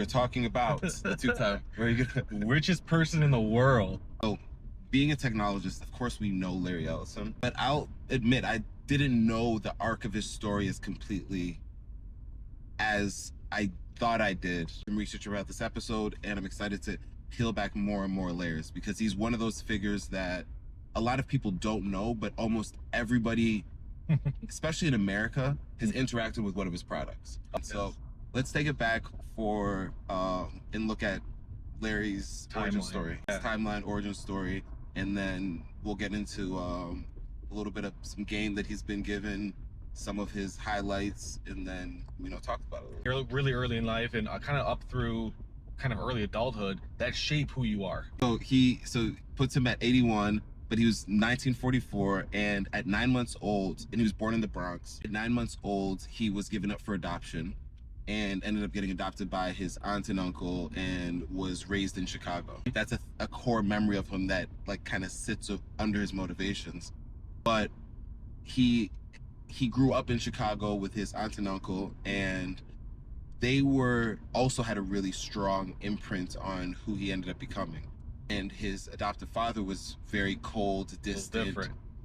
are talking about the two-time very good richest person in the world. So, being a technologist, of course, we know Larry Ellison, but I'll admit I didn't know the arc of his story as completely as I thought I did. I'm researching about this episode, and I'm excited to peel back more and more layers because he's one of those figures that a lot of people don't know, but almost everybody, especially in America, has interacted with one of his products. So let's take it back for and look at Larry's origin story, his timeline, origin story, and then we'll get into a little bit of some game that he's been given, some of his highlights, and then talk about it. Really early in life, and kind of up through kind of early adulthood that shape who you are. So puts him at 81, but he was 1944, and at 9 months old, and he was born in the Bronx. At 9 months old, he was given up for adoption and ended up getting adopted by his aunt and uncle and was raised in Chicago. That's a core memory of him that kind of sits under his motivations. But he grew up in Chicago with his aunt and uncle, and they also had a really strong imprint on who he ended up becoming. And his adoptive father was very cold, distant,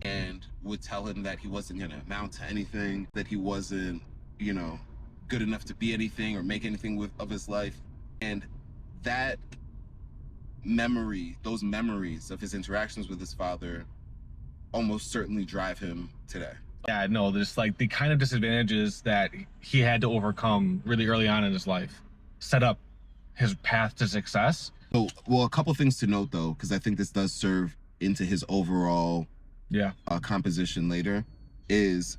and would tell him that he wasn't going to amount to anything, that he wasn't, good enough to be anything or make anything of his life. And that those memories of his interactions with his father almost certainly drive him today. Yeah, no, there's the kind of disadvantages that he had to overcome really early on in his life set up his path to success. So, a couple things to note though, because I think this does serve into his overall composition later, is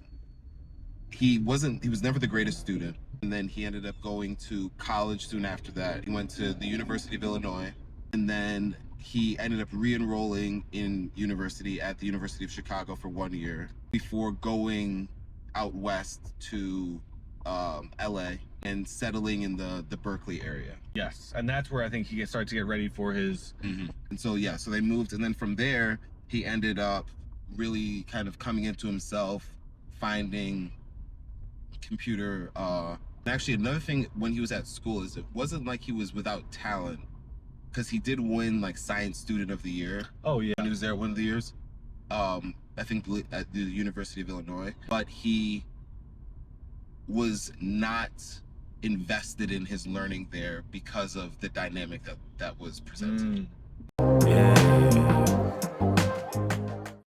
he was never the greatest student. And then he ended up going to college soon after that. He went to the University of Illinois, and then he ended up re-enrolling in university at the University of Chicago for 1 year before going out west to LA and settling in the Berkeley area. Yes, and that's where I think he started to get ready for his... And so they moved, and then from there he ended up really kind of coming into himself, finding computer. Actually, another thing when he was at school is it wasn't like he was without talent, because he did win Science Student of the Year. Oh yeah, when he was there one of the years. I think at the University of Illinois, but he was not invested in his learning there because of the dynamic that was presented.